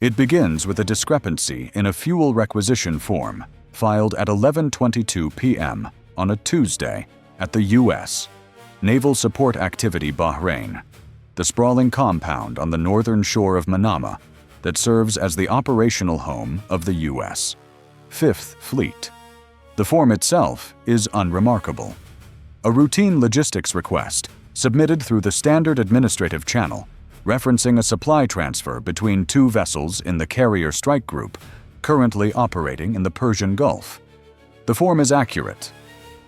It begins with a discrepancy in a fuel requisition form filed at 11:22 p.m. on a Tuesday at the U.S. Naval Support Activity Bahrain, the sprawling compound on the northern shore of Manama that serves as the operational home of the U.S. Fifth Fleet. The form itself is unremarkable. A routine logistics request submitted through the standard administrative channel referencing a supply transfer between two vessels in the carrier strike group currently operating in the Persian Gulf. The form is accurate.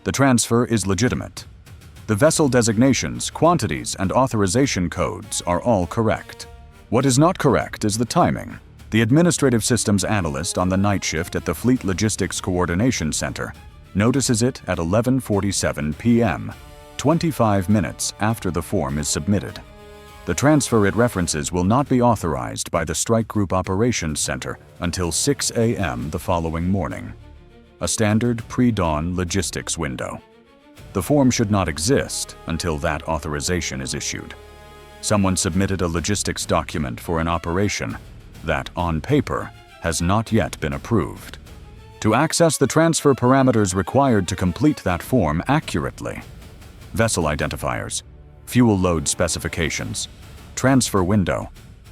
The transfer is legitimate. The vessel designations, quantities, and authorization codes are all correct. What is not correct is the timing. The administrative systems analyst on the night shift at the Fleet Logistics Coordination Center notices it at 11:47 p.m., 25 minutes after the form is submitted. The transfer it references will not be authorized by the Strike Group Operations Center until 6 a.m. the following morning. A standard pre-dawn logistics window. The form should not exist until that authorization is issued. Someone submitted a logistics document for an operation that, on paper, has not yet been approved. To access the transfer parameters required to complete that form accurately, vessel identifiers, fuel load specifications, transfer window,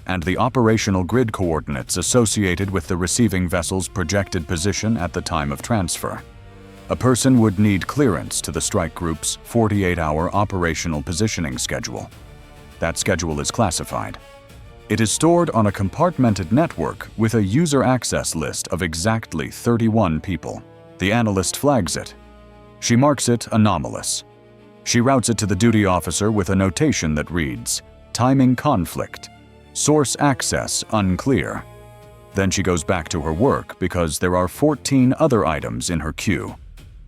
and the operational grid coordinates associated with the receiving vessel's projected position at the time of transfer. A person would need clearance to the strike group's 48-hour operational positioning schedule. That schedule is classified. It is stored on a compartmented network with a user access list of exactly 31 people. The analyst flags it. She marks it anomalous. She routes it to the duty officer with a notation that reads, "Timing conflict. Source access unclear." Then she goes back to her work because there are 14 other items in her queue,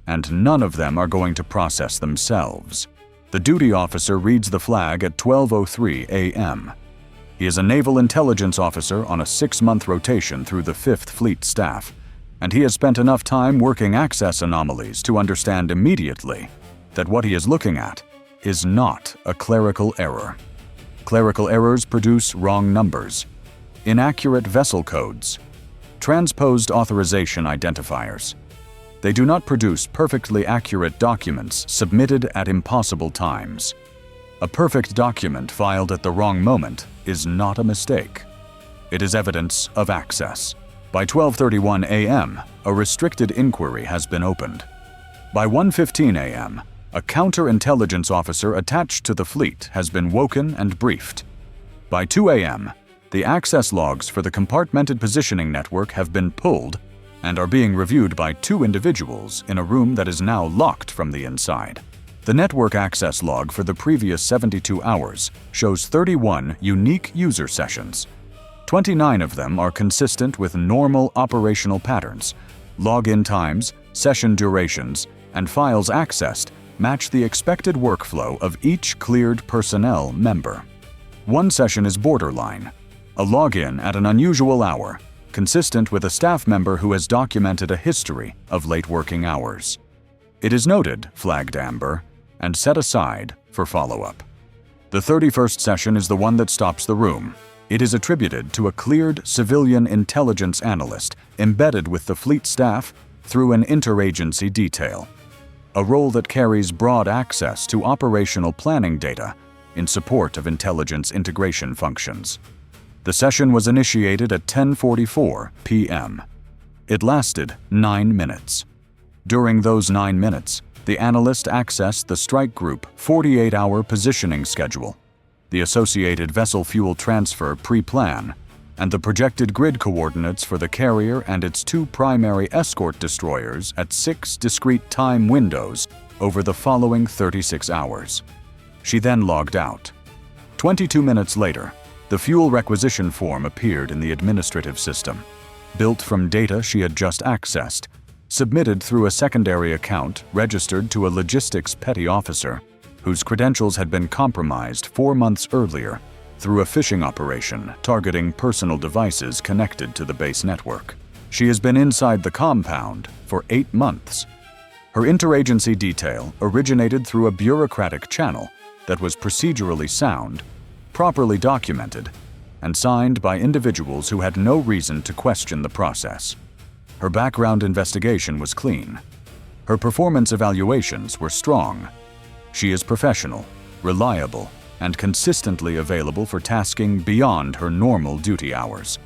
and none of them are going to process themselves. The duty officer reads the flag at 12:03 a.m. He is a naval intelligence officer on a 6-month rotation through the 5th Fleet staff, and he has spent enough time working access anomalies to understand immediately that what he is looking at is not a clerical error. Clerical errors produce wrong numbers, inaccurate vessel codes, transposed authorization identifiers. They do not produce perfectly accurate documents submitted at impossible times. A perfect document filed at the wrong moment is not a mistake. It is evidence of access. By 12:31 a.m., a restricted inquiry has been opened. By 1:15 a.m., a counterintelligence officer attached to the fleet has been woken and briefed. By 2 a.m., the access logs for the compartmented positioning network have been pulled and are being reviewed by 2 individuals in a room that is now locked from the inside. The network access log for the previous 72 hours shows 31 unique user sessions. 29 of them are consistent with normal operational patterns. Login times, session durations, and files accessed match the expected workflow of each cleared personnel member. One session is borderline, a login at an unusual hour, consistent with a staff member who has documented a history of late working hours. It is noted, flagged amber, and set aside for follow-up. The 31st session is the one that stops the room. It is attributed to a cleared civilian intelligence analyst embedded with the fleet staff through an interagency detail, a role that carries broad access to operational planning data in support of intelligence integration functions. The session was initiated at 10:44 p.m. It lasted 9 minutes. During those 9 minutes, the analyst accessed the strike group 48-hour positioning schedule, the associated vessel fuel transfer pre-plan, and the projected grid coordinates for the carrier and its 2 primary escort destroyers at 6 discrete time windows over the following 36 hours. She then logged out. 22 minutes later, the fuel requisition form appeared in the administrative system, built from data she had just accessed, submitted through a secondary account registered to a logistics petty officer whose credentials had been compromised 4 months earlier through a phishing operation targeting personal devices connected to the base network. She has been inside the compound for 8 months. Her interagency detail originated through a bureaucratic channel that was procedurally sound, properly documented, and signed by individuals who had no reason to question the process. Her background investigation was clean. Her performance evaluations were strong. She is professional, reliable, and consistently available for tasking beyond her normal duty hours,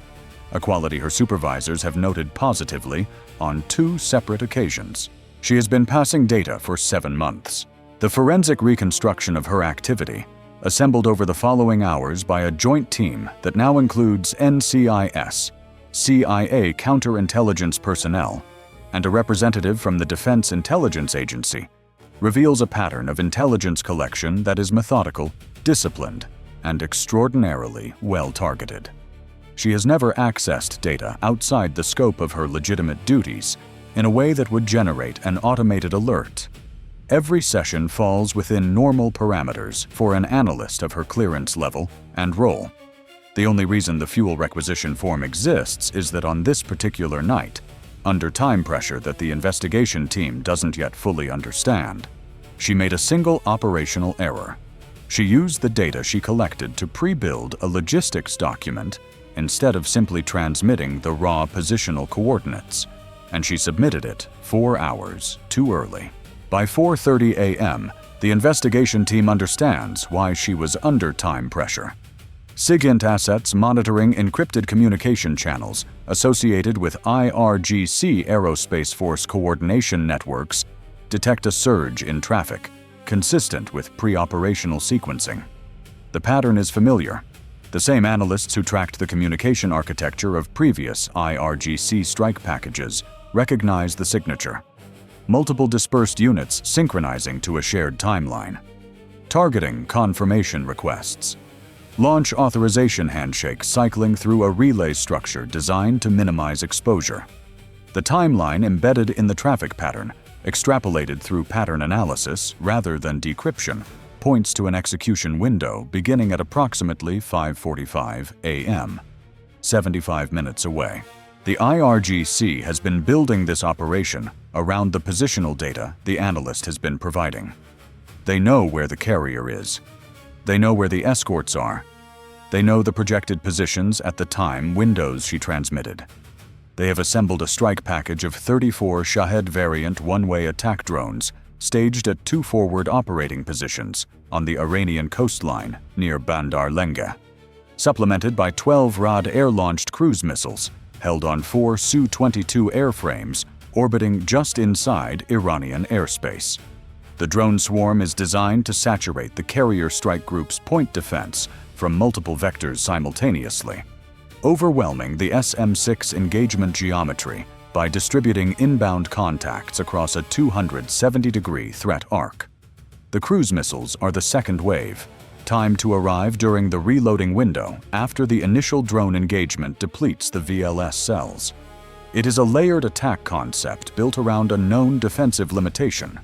a quality her supervisors have noted positively on 2 separate occasions. She has been passing data for 7 months. The forensic reconstruction of her activity, assembled over the following hours by a joint team that now includes NCIS, CIA counterintelligence personnel, and a representative from the Defense Intelligence Agency, reveals a pattern of intelligence collection that is methodical, disciplined, and extraordinarily well-targeted. She has never accessed data outside the scope of her legitimate duties in a way that would generate an automated alert. Every session falls within normal parameters for an analyst of her clearance level and role. The only reason the fuel requisition form exists is that on this particular night, under time pressure that the investigation team doesn't yet fully understand, she made a single operational error. She used the data she collected to pre-build a logistics document instead of simply transmitting the raw positional coordinates, and she submitted it 4 hours too early. By 4:30 a.m., the investigation team understands why she was under time pressure. SIGINT assets monitoring encrypted communication channels associated with IRGC Aerospace Force coordination networks detect a surge in traffic, consistent with pre-operational sequencing. The pattern is familiar. The same analysts who tracked the communication architecture of previous IRGC strike packages recognize the signature. Multiple dispersed units synchronizing to a shared timeline. Targeting confirmation requests. Launch authorization handshake cycling through a relay structure designed to minimize exposure. The timeline embedded in the traffic pattern, extrapolated through pattern analysis rather than decryption, points to an execution window beginning at approximately 5:45 a.m., 75 minutes away. The IRGC has been building this operation around the positional data the analyst has been providing. They know where the carrier is. They know where the escorts are. They know the projected positions at the time windows she transmitted. They have assembled a strike package of 34 Shahed variant one-way attack drones staged at 2 forward operating positions on the Iranian coastline near Bandar Lenge, supplemented by 12 Rad air-launched cruise missiles held on 4 Su-22 airframes orbiting just inside Iranian airspace. The drone swarm is designed to saturate the carrier strike group's point defense from multiple vectors simultaneously, overwhelming the SM-6 engagement geometry by distributing inbound contacts across a 270-degree threat arc. The cruise missiles are the second wave, timed to arrive during the reloading window after the initial drone engagement depletes the VLS cells. It is a layered attack concept built around a known defensive limitation,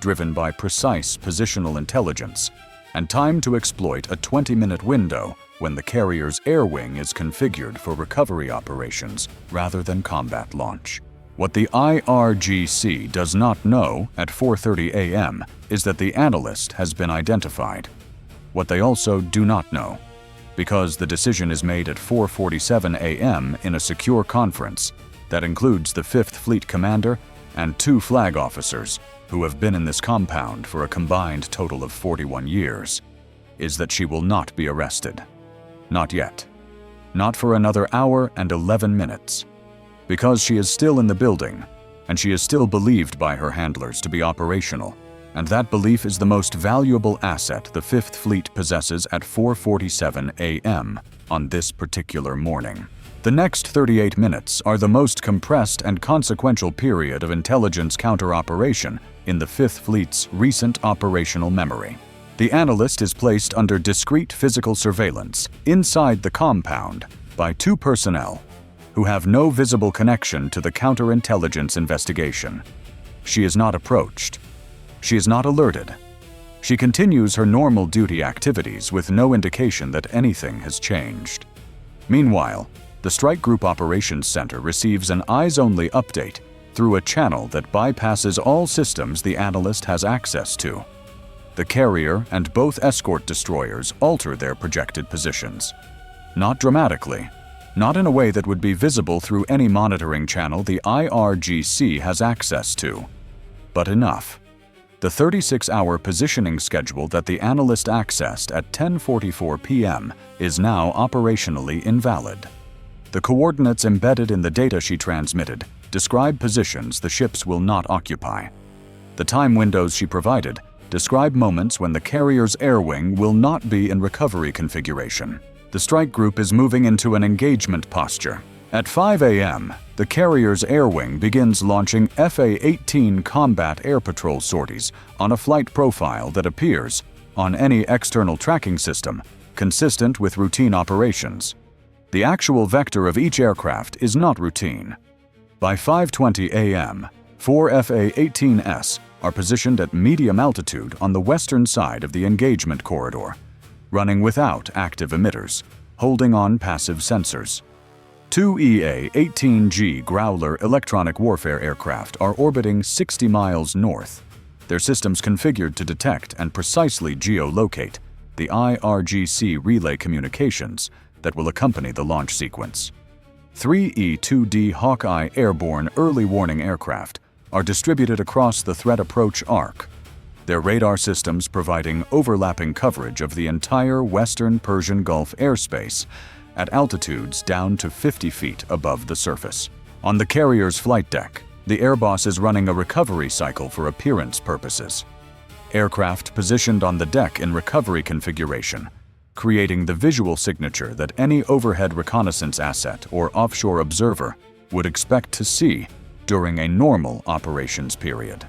driven by precise positional intelligence, and timed to exploit a 20-minute window when the carrier's air wing is configured for recovery operations rather than combat launch. What the IRGC does not know at 4:30 a.m. is that the analyst has been identified. What they also do not know, because the decision is made at 4:47 a.m. in a secure conference that includes the 5th Fleet Commander and 2 flag officers who have been in this compound for a combined total of 41 years, is that she will not be arrested. Not yet. Not for another hour and 11 minutes. Because she is still in the building, and she is still believed by her handlers to be operational, and that belief is the most valuable asset the 5th Fleet possesses at 4:47 a.m. on this particular morning. The next 38 minutes are the most compressed and consequential period of intelligence counter-operation in the 5th Fleet's recent operational memory. The analyst is placed under discrete physical surveillance inside the compound by 2 personnel who have no visible connection to the counterintelligence investigation. She is not approached. She is not alerted. She continues her normal duty activities with no indication that anything has changed. Meanwhile, the Strike Group Operations Center receives an eyes-only update through a channel that bypasses all systems the analyst has access to. The carrier and both escort destroyers alter their projected positions. Not dramatically, not in a way that would be visible through any monitoring channel the IRGC has access to, but enough. The 36-hour positioning schedule that the analyst accessed at 10:44 p.m. is now operationally invalid. The coordinates embedded in the data she transmitted describe positions the ships will not occupy. The time windows she provided describe moments when the carrier's air wing will not be in recovery configuration. The strike group is moving into an engagement posture. At 5 a.m., the carrier's air wing begins launching FA-18 combat air patrol sorties on a flight profile that appears, on any external tracking system, consistent with routine operations. The actual vector of each aircraft is not routine. By 5:20 a.m., 4 FA-18s are positioned at medium altitude on the western side of the engagement corridor, running without active emitters, holding on passive sensors. 2 EA-18G Growler electronic warfare aircraft are orbiting 60 miles north, their systems configured to detect and precisely geolocate the IRGC relay communications that will accompany the launch sequence. 3 E-2D Hawkeye airborne early warning aircraft are distributed across the threat approach arc, their radar systems providing overlapping coverage of the entire western Persian Gulf airspace at altitudes down to 50 feet above the surface. On the carrier's flight deck, the airboss is running a recovery cycle for appearance purposes. Aircraft positioned on the deck in recovery configuration, creating the visual signature that any overhead reconnaissance asset or offshore observer would expect to see during a normal operations period.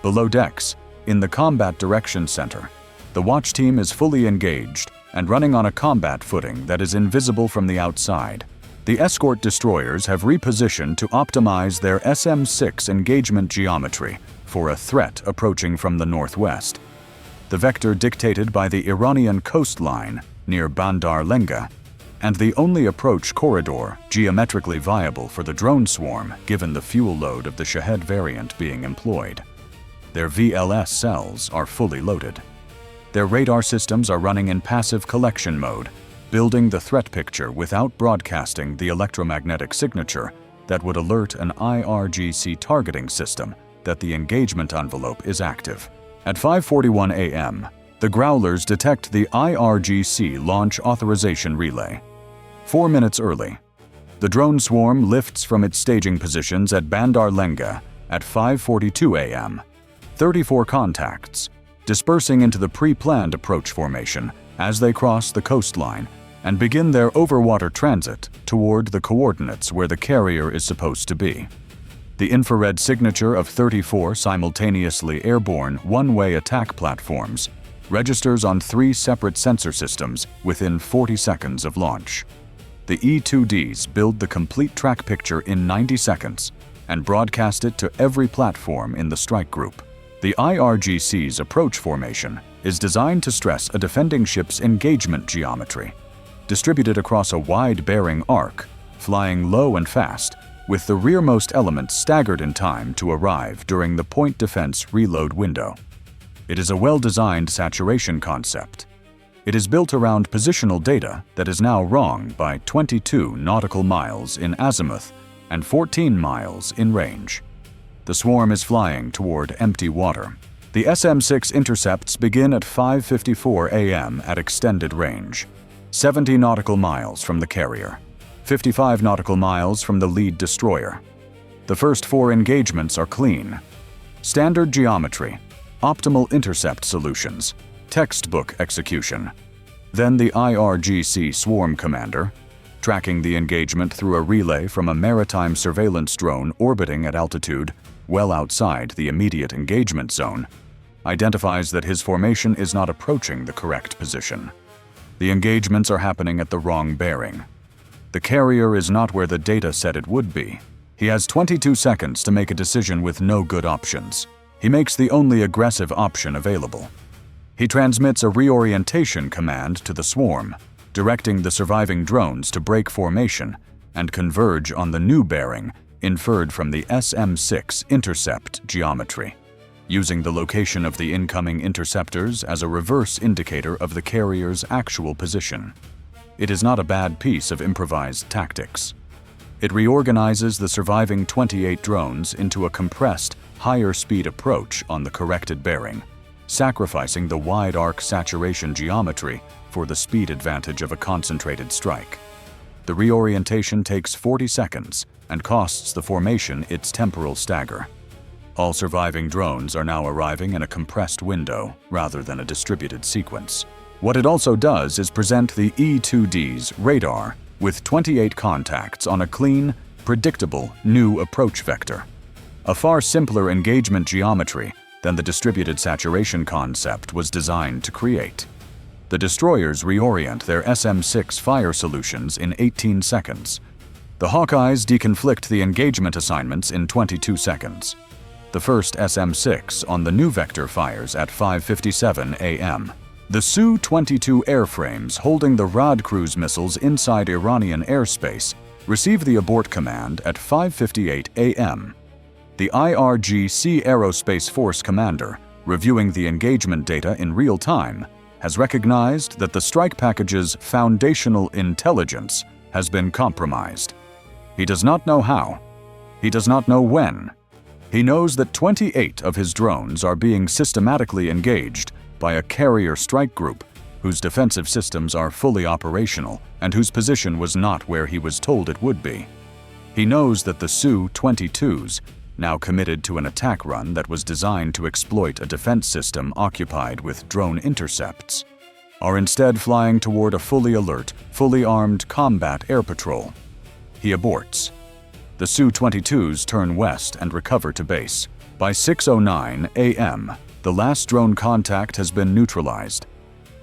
Below decks, in the Combat Direction Center, the watch team is fully engaged and running on a combat footing that is invisible from the outside. The escort destroyers have repositioned to optimize their SM-6 engagement geometry for a threat approaching from the northwest. The vector dictated by the Iranian coastline near Bandar Lenga, and the only approach corridor geometrically viable for the drone swarm given the fuel load of the Shahed variant being employed. Their VLS cells are fully loaded. Their radar systems are running in passive collection mode, building the threat picture without broadcasting the electromagnetic signature that would alert an IRGC targeting system that the engagement envelope is active. At 5:41 a.m., the Growlers detect the IRGC launch authorization relay. 4 minutes early, the drone swarm lifts from its staging positions at Bandar Lenga at 5:42 a.m. 34 contacts, dispersing into the pre-planned approach formation as they cross the coastline and begin their overwater transit toward the coordinates where the carrier is supposed to be. The infrared signature of 34 simultaneously airborne one-way attack platforms registers on 3 separate sensor systems within 40 seconds of launch. The E-2Ds build the complete track picture in 90 seconds and broadcast it to every platform in the strike group. The IRGC's approach formation is designed to stress a defending ship's engagement geometry, distributed across a wide bearing arc, flying low and fast, with the rearmost elements staggered in time to arrive during the point defense reload window. It is a well-designed saturation concept. It is built around positional data that is now wrong by 22 nautical miles in azimuth and 14 miles in range. The swarm is flying toward empty water. The SM-6 intercepts begin at 5:54 a.m. at extended range, 70 nautical miles from the carrier, 55 nautical miles from the lead destroyer. The first 4 engagements are clean. Standard geometry, optimal intercept solutions, textbook execution. Then the IRGC swarm commander, tracking the engagement through a relay from a maritime surveillance drone orbiting at altitude well outside the immediate engagement zone, identifies that his formation is not approaching the correct position. The engagements are happening at the wrong bearing. The carrier is not where the data said it would be. He has 22 seconds to make a decision with no good options. He makes the only aggressive option available. He transmits a reorientation command to the swarm, directing the surviving drones to break formation and converge on the new bearing inferred from the SM-6 intercept geometry, using the location of the incoming interceptors as a reverse indicator of the carrier's actual position. It is not a bad piece of improvised tactics. It reorganizes the surviving 28 drones into a compressed, higher-speed approach on the corrected bearing, sacrificing the wide arc saturation geometry for the speed advantage of a concentrated strike. The reorientation takes 40 seconds and costs the formation its temporal stagger. All surviving drones are now arriving in a compressed window rather than a distributed sequence. What it also does is present the E-2D's radar with 28 contacts on a clean, predictable, new approach vector. A far simpler engagement geometry than the distributed saturation concept was designed to create. The destroyers reorient their SM-6 fire solutions in 18 seconds. The Hawkeyes deconflict the engagement assignments in 22 seconds. The first SM-6 on the new vector fires at 5:57 a.m. The Su-22 airframes holding the Rad cruise missiles inside Iranian airspace receive the abort command at 5:58 a.m. The IRGC Aerospace Force commander, reviewing the engagement data in real time, has recognized that the strike package's foundational intelligence has been compromised. He does not know how. He does not know when. He knows that 28 of his drones are being systematically engaged by a carrier strike group whose defensive systems are fully operational and whose position was not where he was told it would be. He knows that the Su-22s, now committed to an attack run that was designed to exploit a defense system occupied with drone intercepts, are instead flying toward a fully alert, fully armed combat air patrol. He aborts. The Su-22s turn west and recover to base. By 6:09 a.m., the last drone contact has been neutralized.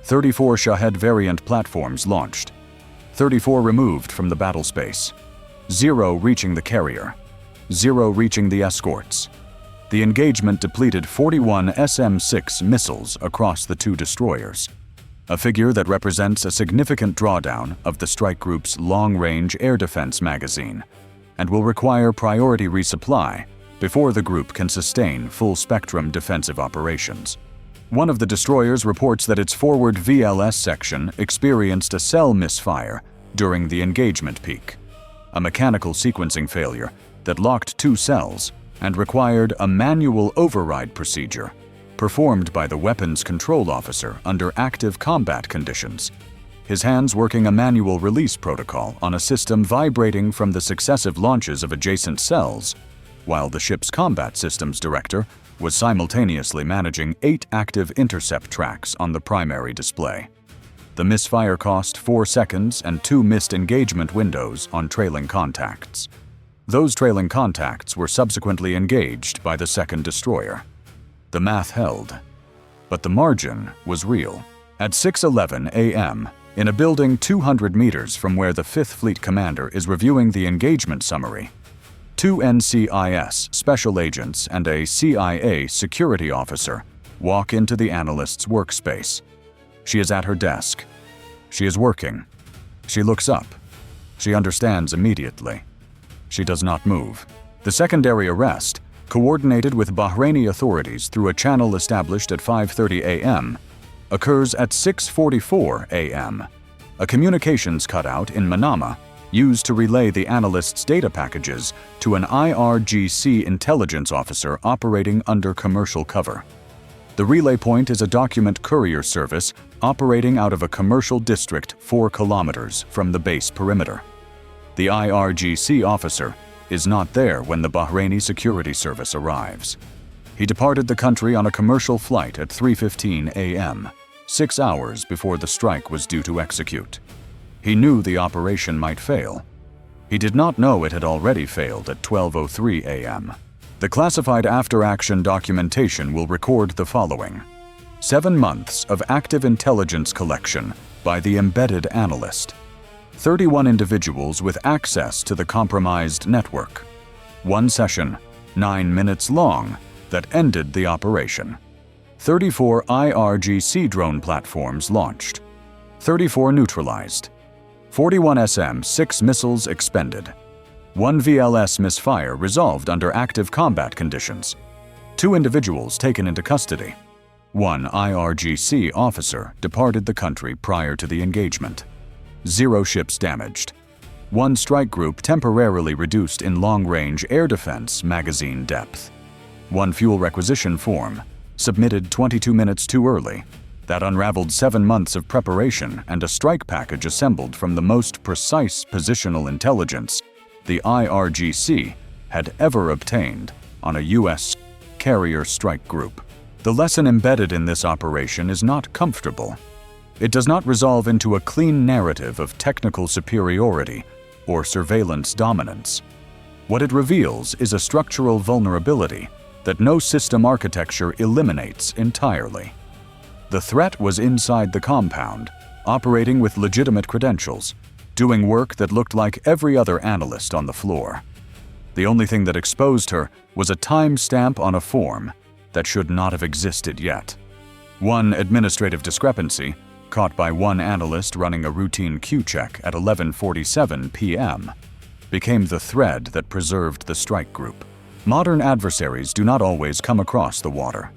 34 Shahed variant platforms launched. 34 removed from the battle space. 0 reaching the carrier. 0 reaching the escorts. The engagement depleted 41 SM-6 missiles across the 2 destroyers, a figure that represents a significant drawdown of the strike group's long-range air defense magazine, and will require priority resupply before the group can sustain full-spectrum defensive operations. One of the destroyers reports that its forward VLS section experienced a cell misfire during the engagement peak, a mechanical sequencing failure that locked 2 cells and required a manual override procedure performed by the weapons control officer under active combat conditions, his hands working a manual release protocol on a system vibrating from the successive launches of adjacent cells, while the ship's combat systems director was simultaneously managing 8 active intercept tracks on the primary display. The misfire cost 4 seconds and 2 missed engagement windows on trailing contacts. Those trailing contacts were subsequently engaged by the second destroyer. The math held, but the margin was real. At 6:11 a.m., in a building 200 meters from where the 5th Fleet commander is reviewing the engagement summary, 2 NCIS special agents and a CIA security officer walk into the analyst's workspace. She is at her desk. She is working. She looks up. She understands immediately. She does not move. The secondary arrest, coordinated with Bahraini authorities through a channel established at 5:30 a.m., occurs at 6:44 a.m. A communications cutout in Manama used to relay the analyst's data packages to an IRGC intelligence officer operating under commercial cover. The relay point is a document courier service operating out of a commercial district 4 kilometers from the base perimeter. The IRGC officer is not there when the Bahraini security service arrives. He departed the country on a commercial flight at 3:15 a.m., 6 hours before the strike was due to execute. He knew the operation might fail. He did not know it had already failed at 12:03 a.m. The classified after-action documentation will record the following: 7 months of active intelligence collection by the embedded analyst, 31 individuals with access to the compromised network, 1 session, 9 minutes long, that ended the operation, 34 IRGC drone platforms launched, 34 neutralized, 41 SM-6 missiles expended, 1 VLS misfire resolved under active combat conditions, 2 individuals taken into custody, 1 IRGC officer departed the country prior to the engagement, 0 ships damaged. 1 strike group temporarily reduced in long-range air defense magazine depth. 1 fuel requisition form, submitted 22 minutes too early, that unraveled 7 months of preparation and a strike package assembled from the most precise positional intelligence the IRGC had ever obtained on a U.S. carrier strike group. The lesson embedded in this operation is not comfortable. It does not resolve into a clean narrative of technical superiority or surveillance dominance. What it reveals is a structural vulnerability that no system architecture eliminates entirely. The threat was inside the compound, operating with legitimate credentials, doing work that looked like every other analyst on the floor. The only thing that exposed her was a time stamp on a form that should not have existed yet. One administrative discrepancy, caught by one analyst running a routine Q-check at 11:47 p.m., became the thread that preserved the strike group. Modern adversaries do not always come across the water.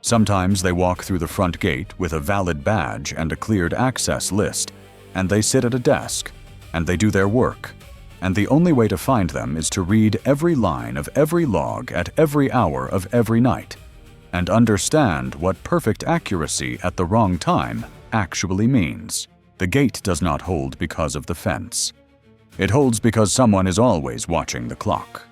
Sometimes they walk through the front gate with a valid badge and a cleared access list, and they sit at a desk, and they do their work. And the only way to find them is to read every line of every log at every hour of every night, and understand what perfect accuracy at the wrong time actually means. The gate does not hold because of the fence. It holds because someone is always watching the clock.